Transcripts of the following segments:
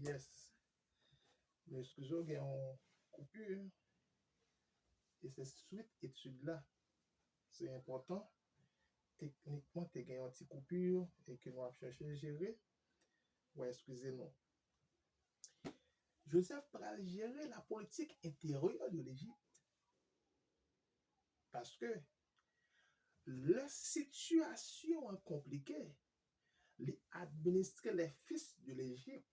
Yes. Mais excusez-moi, il y a une coupure. Et c'est suite étude-là. C'est important. Techniquement, tu as une petite coupure et que nous avons cherché à gérer. Ouais, excusez-nous. Joseph pral gérer la politique intérieure de l'Égypte. Parce que la situation est compliquée. Les administrer les fils de l'Égypte,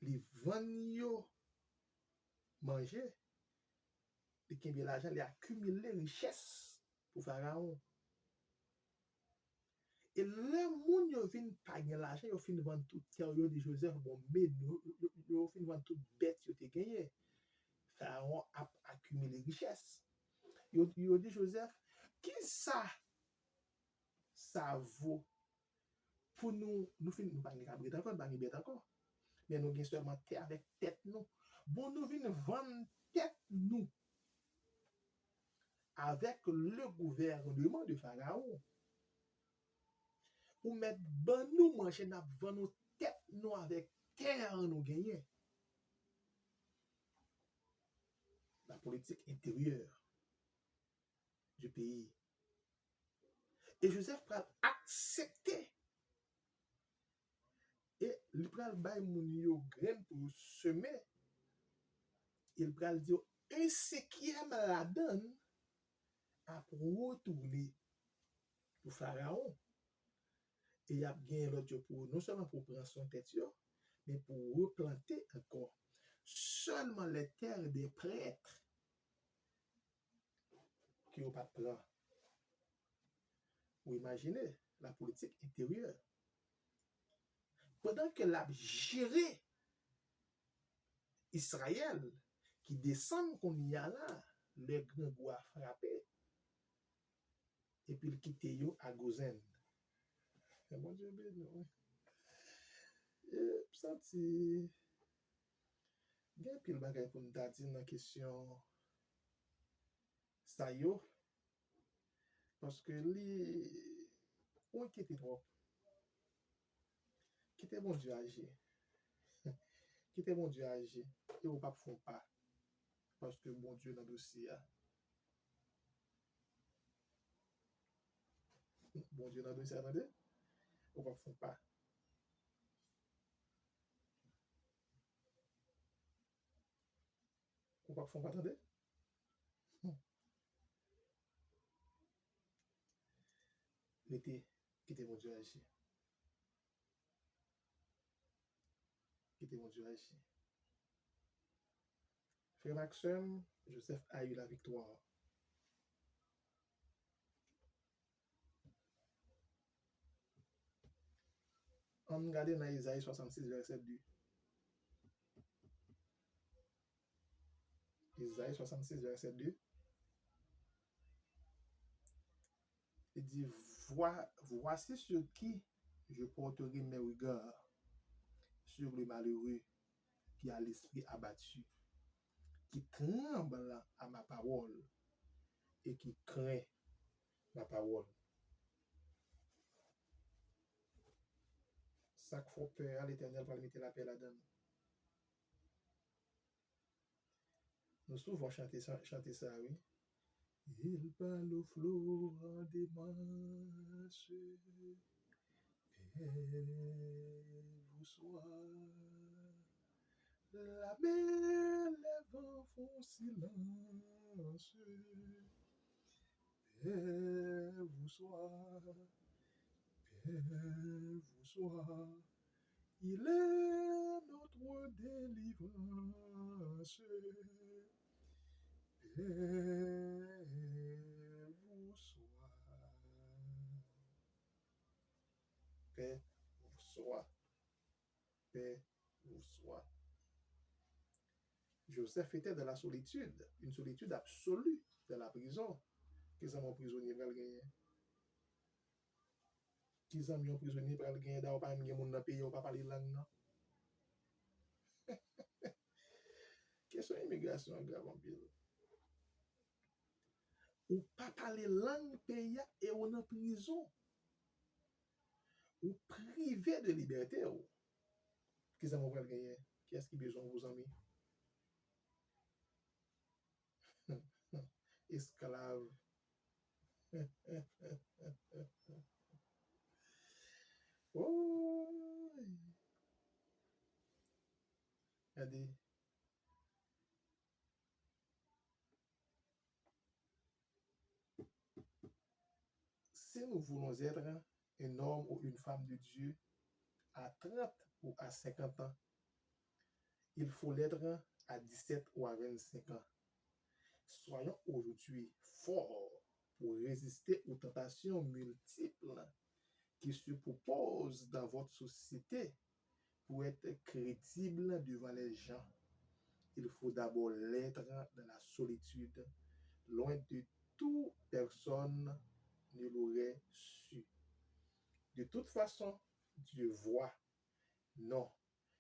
les vendre manger, les qui l'argent, les accumuler richesse pour Pharaon. Et le monde yo vinn pa gen l'argent, yo fin vendre tout terre yo de Joseph, bon, mais yo fin vendre tout bête yo te gagné. Pharaon a accumulé richesse. Yo dit Joseph, qui ça vaut pour nous fin nous pas gen cabrit encore, pas gen bête encore. Mais nous gen seulement terre avec tête nous. Bon nous vinn vendre tête nous avec le gouvernement de Pharaon. Ou mettre ban nous manger n'a vendre nous tête nous avec terre nous gagner. La politique intérieure du pays. Et Joseph pral accepter et il pral bay moun yo graine pour semer. Il pral dire un cinquième la donne à retourner pour Pharaon. Et il a gagné l'autre pour non seulement pour prendre son tête, mais pour replanter encore seulement les terres des prêtres qui n'ont pas de plan. Vous imaginez la politique intérieure. Pendant que l'a géré Israël, qui descend qu'on y a là, le grand bois frappé, et puis il quitte yo à Gozen. Et mon Dieu, non. Et ça, c'est. Il y a pile bagay pour nous dire dans la question ça yo, parce que li, on quitte trop. Quitte bon Dieu agir. Quitte bon Dieu agir. Et on pas font pas. Parce que bon Dieu dans le dossier. Bon Dieu dans le dossier, attendez. On va font pas. On va font pas, attendez. Mettez, quittez mon Dieu agir. Quittez mon Dieu agir. Frère Maxime, Joseph a eu la victoire. On regarde dans Isaïe 66, verset 2. Isaïe 66, verset 2. Il dit, voici sur qui je porterai mes regards, sur le malheureux qui a l'esprit abattu, qui tremble à ma parole et qui craint ma parole. Ça qu'il faut peur à l'Éternel va mettre la paix là-dedans. Nous souvent chanter ça, oui. Il parle au flot des masses, paix vous soit. La mer, les vents font silence, paix vous soit, paix vous soit. Il est notre délivrance. Paix vous soit. Paix vous soit. Paix vous soit. Joseph était dans la solitude, une solitude absolue de la prison. Qu'ils ont prisonnier pour le gagner. Qu'ils ont un prisonnier pour le gagner, d'ailleurs, pas un monde dans le pays, on ne pas parler langue, non. Question immigration grave en pile. Ou pas parler langue pays et on en prison. ou privé de liberté. Qui ça m'a gagner? Qui est-ce qui a besoin de vos amis? Esclave. Oh, regardez. Si nous voulons être un homme ou une femme de Dieu à 30 ou à 50 ans, il faut l'être à 17 ou à 25 ans. Soyons aujourd'hui forts pour résister aux tentations multiples qui se proposent dans votre société pour être crédible devant les gens. Il faut d'abord l'être dans la solitude, loin de toute personne ne l'aurait su. De toute façon, Dieu voit. Non,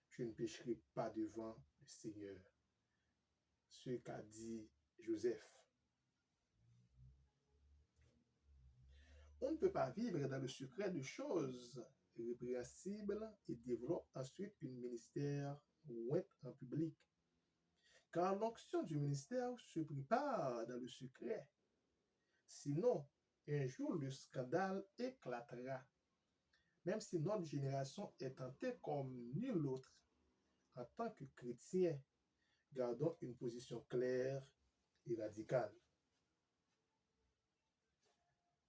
je ne pécherai pas devant le Seigneur. Ce qu'a dit Joseph. On ne peut pas vivre dans le secret de choses répréhensibles et développer ensuite un ministère ouette en public. Car l'onction du ministère se prépare dans le secret. Sinon, un jour le scandale éclatera. Même si notre génération est tentée comme nulle autre, en tant que chrétien, gardons une position claire et radicale.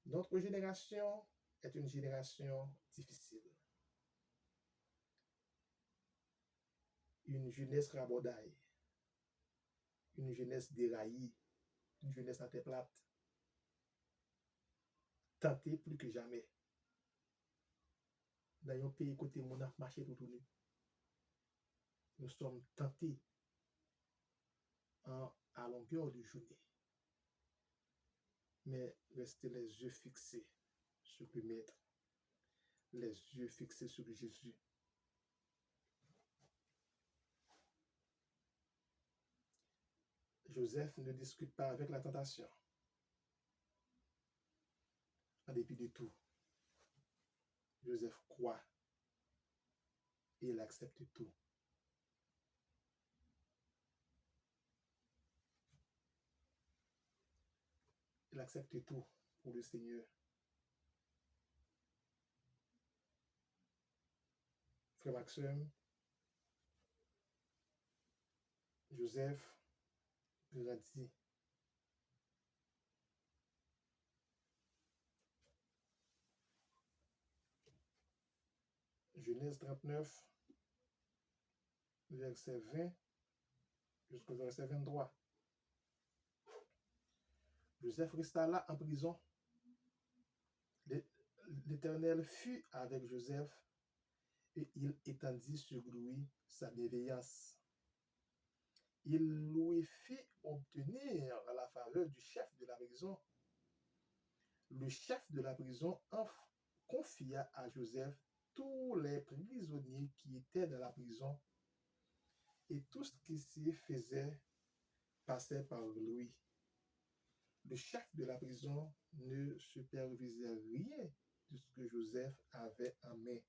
Notre génération est une génération difficile. Une jeunesse rabaudaille, une jeunesse déraillée, une jeunesse à tête plate, tentée plus que jamais. Dans un pays côté mon a marché tout tourné. Nous sommes tentés à longueur de journée. Mais restez les yeux fixés sur le Maître, les yeux fixés sur Jésus. Joseph ne discute pas avec la tentation. En dépit de tout, Joseph croit et il accepte tout. Il accepte tout pour le Seigneur. Frère Maxime, Joseph grandit. Genèse 39, verset 20 jusqu'au verset 23. Joseph resta là en prison. L'Éternel fut avec Joseph et il étendit sur lui sa bienveillance. Il lui fit obtenir la faveur du chef de la prison. Le chef de la prison confia à Joseph tous les prisonniers qui étaient dans la prison et tout ce qui s'y faisait passait par lui. Le chef de la prison ne supervisait rien de ce que Joseph avait en main,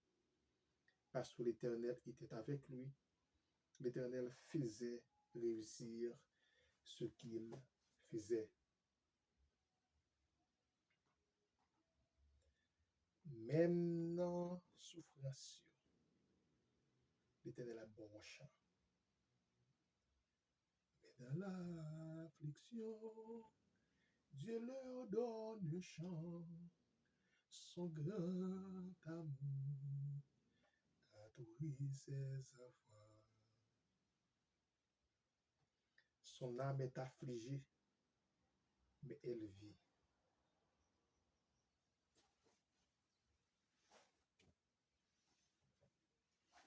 parce que l'Éternel était avec lui. L'Éternel faisait réussir ce qu'il faisait. Même dans souffrance, l'Éternel a bon chant. Mais dans l'affliction, Dieu leur donne un chant. Son grand amour a nourri ses enfants. Son âme est affligée, mais elle vit.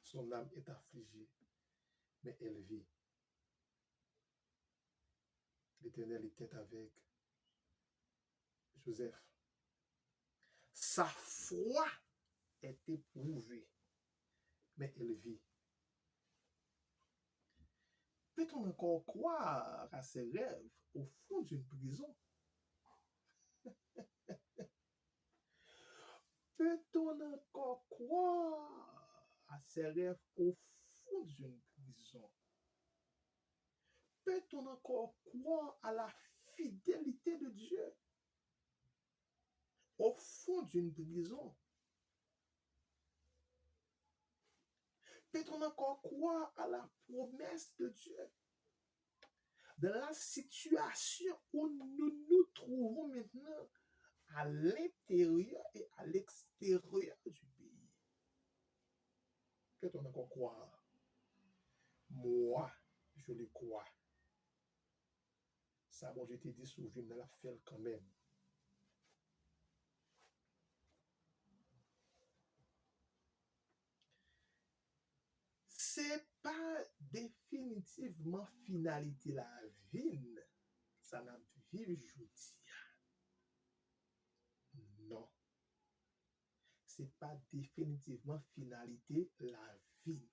Son âme est affligée, mais elle vit. L'Éternel était avec Joseph. Sa foi est éprouvée, mais elle vit. Peut-on encore croire à ses rêves au fond d'une prison? Peut-on encore croire à ces rêves au fond d'une prison? Peut-on encore croire à la fidélité de Dieu au fond d'une prison? Peut-on encore croire à la promesse de Dieu dans la situation où nous nous trouvons maintenant à l'intérieur et à l'extérieur du pays? Peut-on encore croire? Moi, je le crois. Ça, bon, je t'ai dit, souvent, dans la faire quand même. C'est pas définitivement finalité la vie. Ça n'a vivre jeudi. Non. C'est pas définitivement finalité la vie.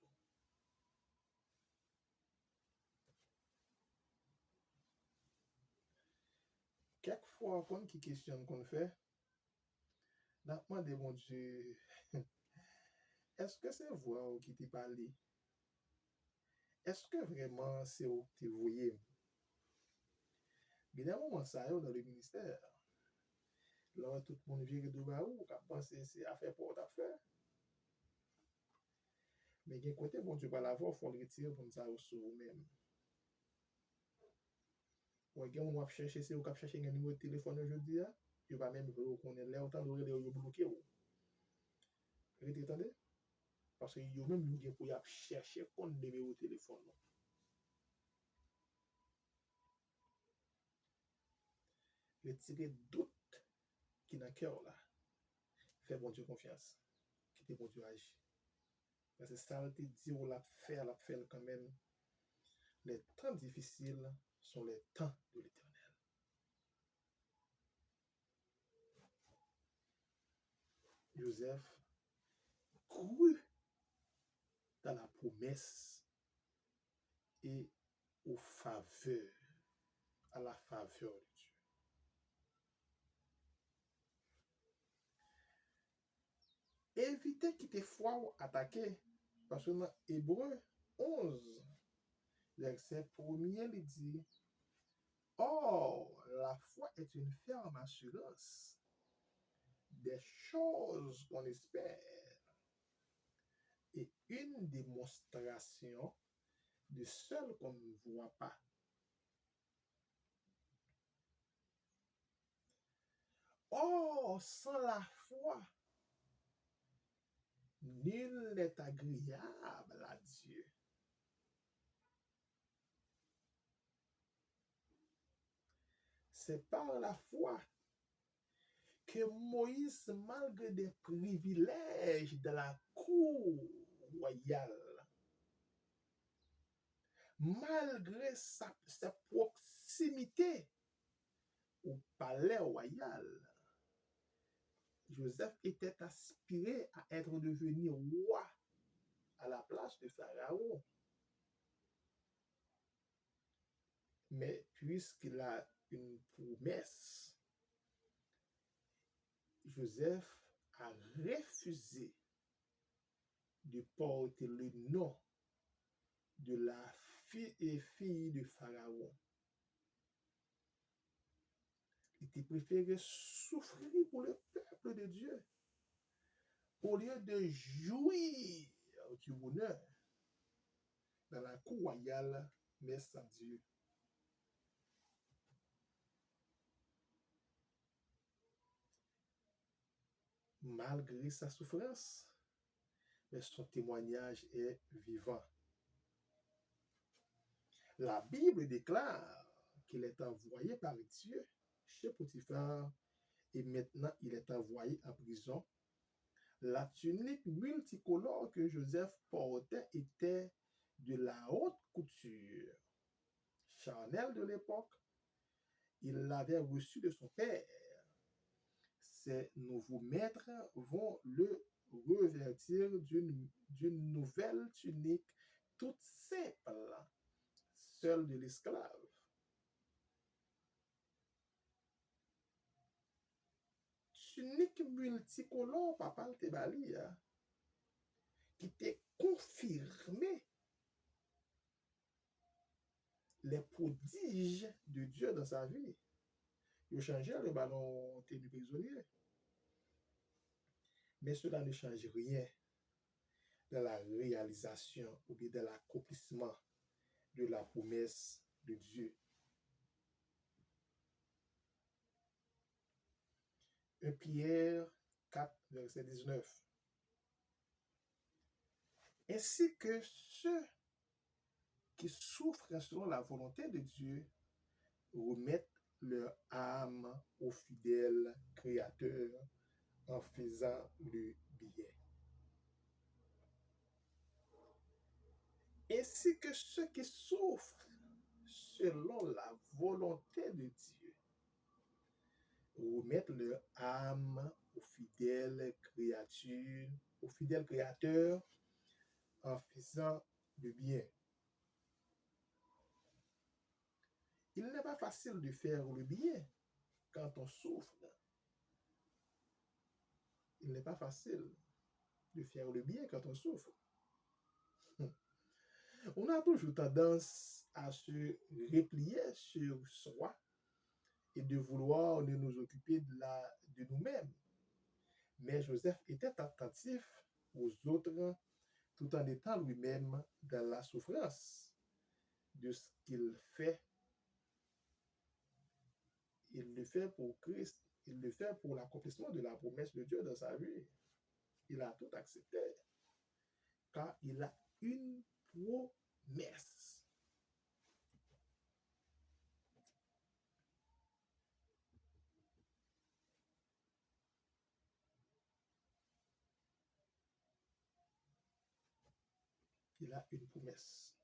Quelquefois, quand qui questionne qu'on fait, n'a demandé mon Dieu, est-ce que c'est vous qui t'ai parlé? Est-ce que vraiment c'est vous qui t'ai voyé? Bien, à un moment, ça, dans le ministère, là, tout le monde vient de Baou, qui a pensé c'est affaire pour affaire. Mais d'un côté, bon Dieu, par la voix, il faut le retirer pour nous sur vous-même. Ouais, quand on va chercher, c'est vous qui chercher un numéro de téléphone aujourd'hui, il va même reconnaître là, autant de relais, bloqué. Vous entendez? Parce que vous même, vous pouvez chercher un numéro de téléphone. Retirer doute qui n'a cœur là. Fais bon Dieu confiance. Quittez bon Dieu agir. Parce que ça te dit, on l'a fait quand même. Les temps difficiles sont les temps de l'éternel. Joseph crut dans la promesse et aux faveurs, à la faveur de Dieu. Évitez qu'il te foi attaquer. Parce que dans Hébreu 11, verset 1er, il dit, or, la foi est une ferme assurance des choses qu'on espère et une démonstration de celles qu'on ne voit pas. Or, sans la foi, nul n'est agréable à Dieu. C'est par la foi que Moïse, malgré des privilèges de la cour royale, malgré sa proximité au palais royal, Joseph était aspiré à être devenu roi à la place de Pharaon. Mais puisqu'il a une promesse, Joseph a refusé de porter le nom de la fille de Pharaon. Il était préféré souffrir pour le peuple de Dieu au lieu de jouir du bonheur dans la cour royale, mais sans Dieu. Malgré sa souffrance, mais son témoignage est vivant. La Bible déclare qu'il est envoyé par Dieu chez Potiphar et maintenant il est envoyé en prison. La tunique multicolore que Joseph portait était de la haute couture. Chanel de l'époque, il l'avait reçu de son père. Ses nouveaux maîtres vont le revêtir d'une nouvelle tunique toute simple, celle de l'esclave. tunique multicolore, papa te bali, qui te confirmé les prodiges de Dieu dans sa vie. Il changeait le ballon tenu prisonnier. Mais cela ne change rien dans la réalisation ou bien dans l'accomplissement de la promesse de Dieu. 1 Pierre 4, verset 19. Ainsi que ceux qui souffrent selon la volonté de Dieu remettent leur âme au fidèle Créateur en faisant le bien. Ainsi que ceux qui souffrent selon la volonté de Dieu remettent leur âme au fidèle Créateur en faisant le bien. Il n'est pas facile de faire le bien quand on souffre. Il n'est pas facile de faire le bien quand on souffre. On a toujours tendance à se replier sur soi et de vouloir ne nous occuper de nous-mêmes. Mais Joseph était attentif aux autres tout en étant lui-même dans la souffrance de ce qu'il fait. Il le fait pour Christ, il le fait pour l'accomplissement de la promesse de Dieu dans sa vie. Il a tout accepté car il a une promesse. Il a une promesse.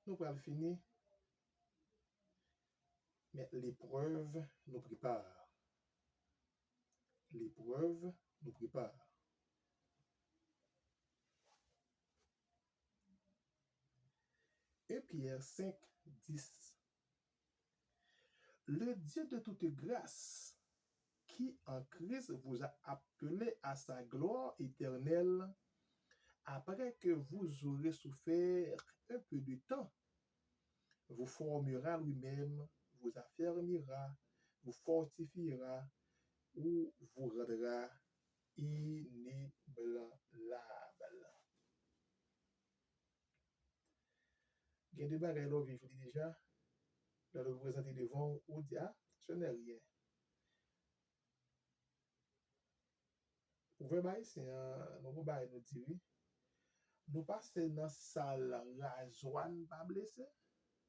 Nous allons finir, mais l'épreuve nous prépare. L'épreuve nous prépare. Et Pierre 5, 10. Le Dieu de toute grâce, qui en Christ vous a appelé à sa gloire éternelle, après que vous aurez souffert un peu de temps, vous formera lui-même, vous affermira, vous fortifiera ou vous rendra inébranlable. Il y a des bagages là, je dis déjà, dans le présenter devant, ou dire, ce n'est rien. Vous voyez, c'est un nouveau bail, nous dire, nous passons dans la salle rasoir, pas blessé,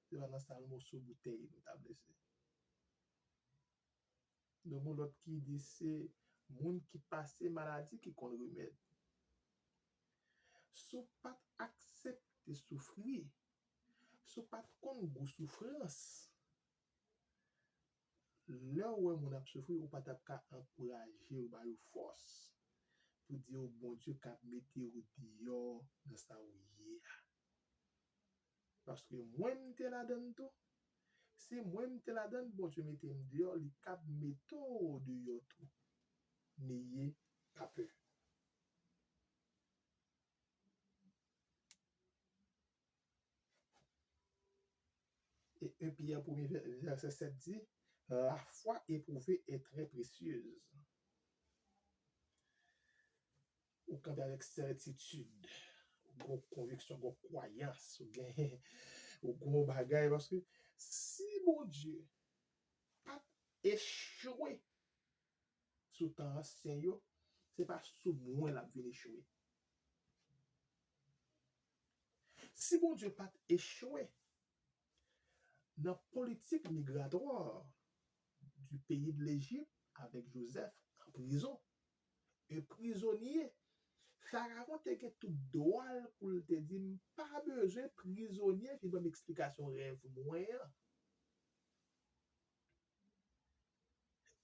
c'est dans la salle morceau bouteille, nous pas blessé. Nous avons l'autre qui dit, c'est monde qui passe maladie qui qu'on remède. Si pas accepter souffrir, si pas qu'on go souffrance, là où on a souffert, ou pas ta encourager ou ba force pour dire au bon Dieu qu'a mettre au dehors dans sa ouïe. Parce que moi m'te la donne tout, si moi m'te la donne, bon Dieu mette dehors, il cap mettre au dehors tout. N'ayez pas peur. Et 1 Pierre 1er verset 7 dit, la foi éprouvée est très précieuse. Ou quand avec certitude, ou conviction, ou croyance, ou gros bagay, parce que si mon Dieu pas échoué sous temps ancien, c'est pas sous moi la vie échoué. Si mon Dieu pas échoué dans la politique migratoire du pays de l'Égypte avec Joseph en prison, un prisonnier, Pharaon te gen tout droit pour te dire pas besoin prisonnier qui donne explication rêve moyen.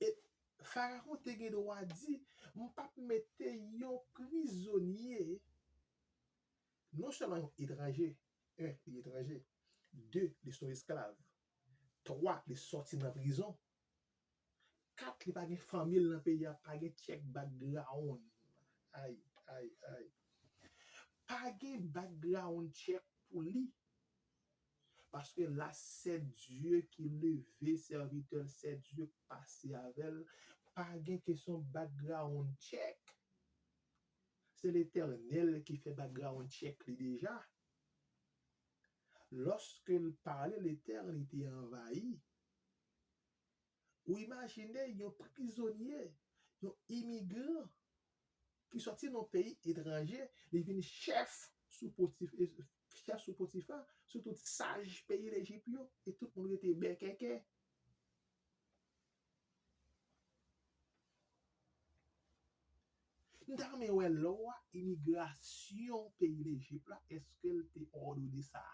Et Pharaon te gen droit dit pas mettre yon prisonnier non seulement étranger, un étranger, deux ils sont esclaves. 3, il sorti de la prison. 4, il n'a pas de famille dans le pays, il n'a pas de check background. Aïe, aïe, aïe. Pas de background check pour lui. Parce que là, c'est Dieu qui levait serviteur, c'est Dieu qui passait avec elle. Pas de question background check. C'est l'Éternel qui fait background check lui déjà. Lorsque il parlait, l'éternité envahie. Ou imaginez un prisonnier, un immigrant qui sortit dans un pays étranger, il devient chef sous Potiphar, sous tout sage pays l'Égypte, et tout le monde était bien quelqu'un. Dans mes loi immigration pays l'Égypte là, est-ce qu'elle était ordonnée ça?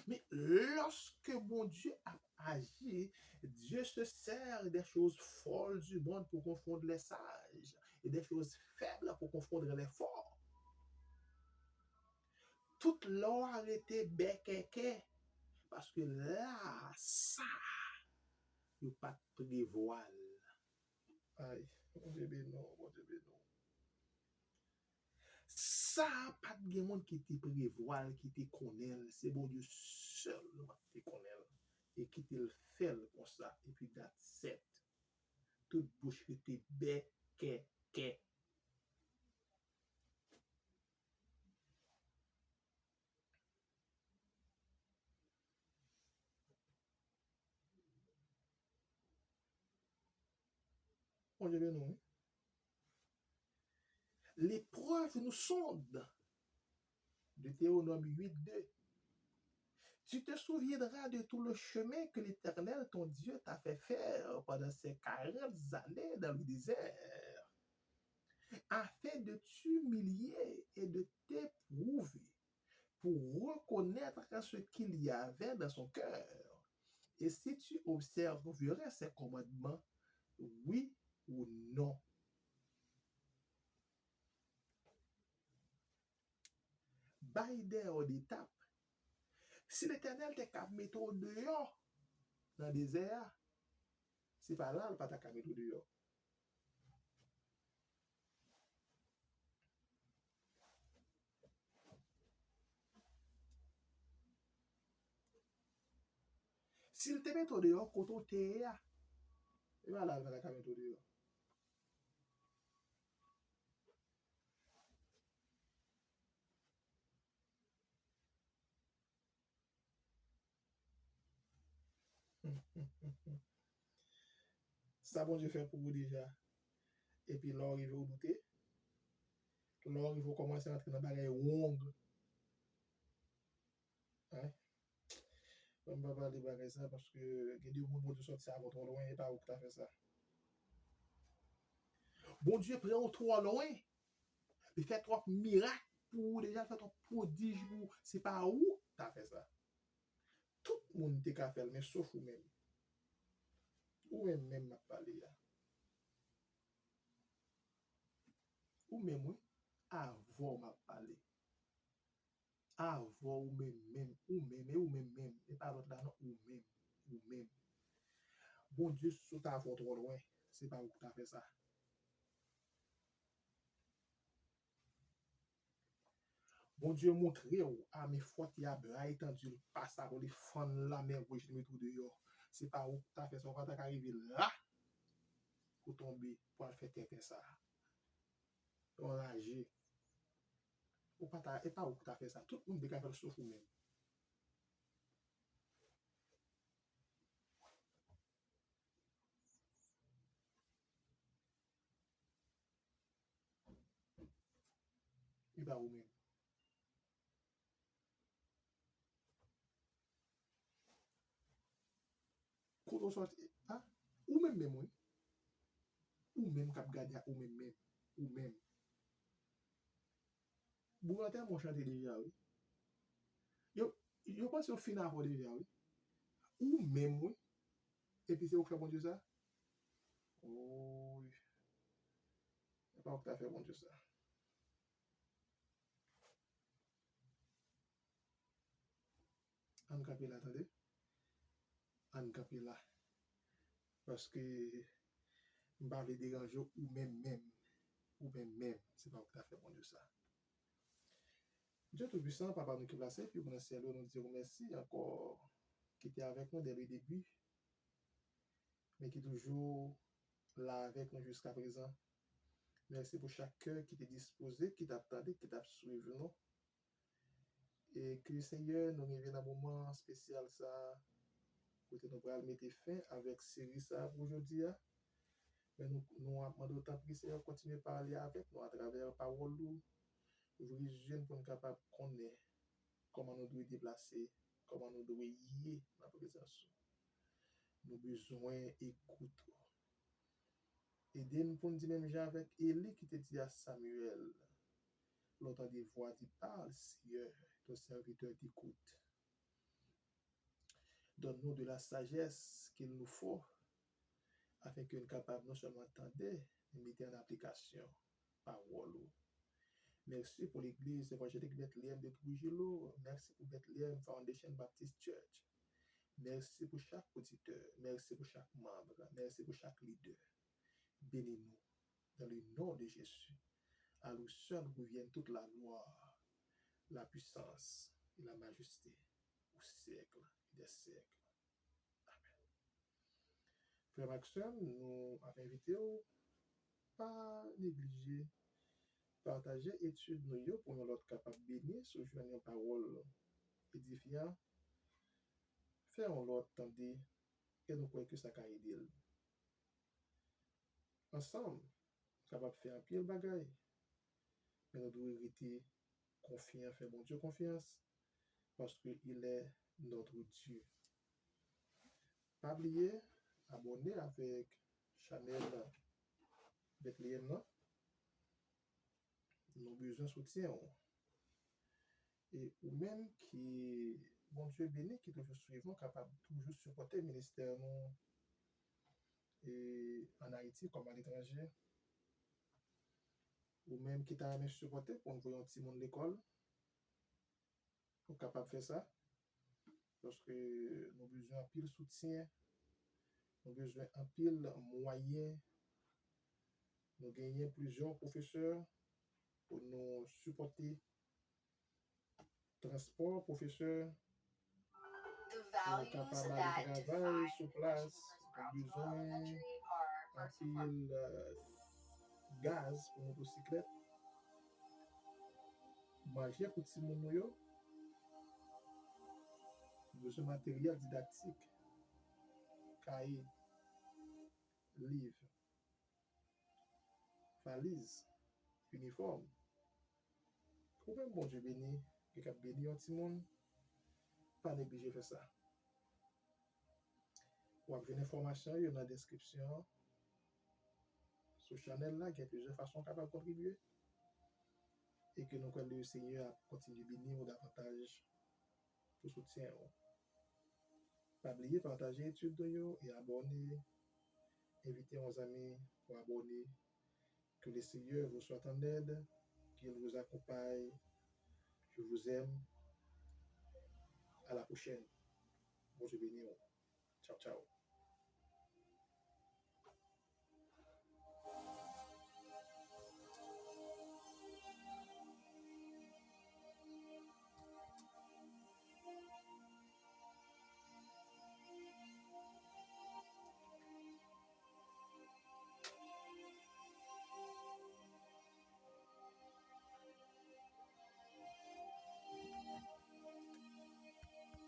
Mais lorsque bon Dieu a agi, Dieu se sert des choses folles du monde pour confondre les sages et des choses faibles pour confondre les forts. Toute l'or a été béquéqué parce que là, ça, il n'y a pas de prévoile. Aïe, mon Dieu bénon, mon Dieu bénon. Ça, pas de monde qui te prévoile, qui te connaît, c'est bon Dieu seul qui te connaît et qui te le fait comme ça. Et puis, that's it. Toute bouche qui était béquéqué. Mon Dieu bénon. L'épreuve nous sonde. Deutéronome 8:2. Tu te souviendras de tout le chemin que l'Éternel, ton Dieu, t'a fait faire pendant ces 40 années dans le désert, afin de t'humilier et de t'éprouver pour reconnaître ce qu'il y avait dans son cœur. Et si tu observerais ses commandements, oui ou non. Baïder au d'étape. Si l'Éternel t'est qu'à mettre au dehors dans le désert, c'est pas là, le pas qu'à mettre au dehors. S'il te met au dehors, quand on t'est là, et voilà, le pas qu'à mettre au dehors. Ça, bon Dieu fait pour vous déjà. Et puis là, il va vous douter. Là, il faut commencer à entrer dans la bagaille wong. Hein? On ne va pas parler de ça parce que il y a des gens qui sortent ça trop loin et pas où tu as fait ça. Bon Dieu prend trop loin. Il fait trop miracles pour déjà faire trop prodige pour. C'est pas où tu as fait ça. Tout le monde te qu'à faire, mais sauf vous-même. Ou même m'a parlé là. Ou même oui, avant m'a parlé. Avant ou même, et pas l'autre là, non, ou même. Bon Dieu, sous ta faute trop loin, c'est pas où tu as fait ça. Bon Dieu montre à mes fautes, il y a bras étendu, le passe à les fans la mer rouge, je me trouve dehors. C'est pas où tu as fait ça, quand tu arrivé là, pour tomber, pour faire tête ça. Enragé. Et pas où tu as fait ça. Tout le monde a fait le sauf ou même. Et pas ou même. Quand on sort, ah, ou même, oui. Ou même cap gardien, ou même. Bougante mon chanté déjà, oui. Yo pense au final déjà, oui. Ou même, oui. Et puis c'est où fait bon Dieu ça? Oh, oui. C'est pas où tu as fait bon Dieu ça. En camper là, attendez. En camper là. Parce que je ne vais pas déranger ou même, c'est pas tout à fait bon Dieu ça. Dieu Tout-Puissant, Papa nous qui placé, puis pour nous ciel, nous disons merci encore qui était avec nous dès le début, mais qui est toujours là avec nous jusqu'à présent. Merci pour chaque cœur qui était disposé, qui t'attendait, qui t'a suivi nous. Et que Seigneur nous revienne à un moment spécial ça, pour que nous pourrons mettre fin avec série ça pour aujourd'hui. Mais nous avons d'autant plus Seigneur continuer à parler avec nous à travers la parole, ouvrir les yeux pour nous capables de connaître comment nous devons déplacer, comment nous devons y dans la présence. Nous avons besoin d'écoute. Aidez-nous pour nous dire même avec Élie qui te dit à Samuel, l'autant des voix qui parlent, Seigneur, ton serviteur t'écoute. Donne-nous de la sagesse qu'il nous faut afin que nous soyons capables non seulement d'entendre, mais de mettre en application parole. Merci pour l'église évangélique Bethléem de Trujillo. Merci pour Bethléem Foundation Baptist Church. Merci pour chaque auditeur. Merci pour chaque membre. Merci pour chaque leader. Bénis-nous dans le nom de Jésus. À nous seul revienne toute la gloire, la puissance et la majesté au siècle des siècles. Amen. Frère Maxime, nous avons invité pas négliger, partager études nous pour nous être capables de bénir sur une parole édifiante. Faire un lot tendez et nous croyons que ça va aider. Ensemble, capable de faire un pile bagaille. Mais nous devons rester confiants, faire bon Dieu confiance, parce qu'il est notre Dieu. Pas oublier, abonner avec Chanel Bethléem. Nous avons besoin de soutien. Et ou même qui, bon Dieu béni, qui toujours suivant, capable de toujours supporter le ministère nous, et en Haïti comme à l'étranger. Ou même qui t'a même supporter pour nous voyer un petit monde de l'école. Pour capable de faire ça. Parce que nous avons besoin d'un pile soutien. Nous avons besoin d'un pile moyen. Nous gagnons plusieurs professeurs pour nous supporter. Transport, professeur, capable de travail sur place, besoin un pile gaz pour motocyclette. Manger pour petit monde yo, besoin de matériel didactique, cahier, livre, valise, uniforme. Pour même bon Dieu béni, qui a béni un petit monde, pas négliger faire ça. Pour avoir une information, il y a dans la description. Sur Chanel là, il y a plusieurs façons capables de contribuer. Et que nous connaissons le Seigneur à continuer de bénir davantage pour soutien. Pas oublier, partager l'étude et abonner. Inviter vos amis pour abonner. Que le Seigneur vous soit en aide, qu'il vous accompagne. Je vous aime. À la prochaine. Bon Dieu béni. Ciao, ciao.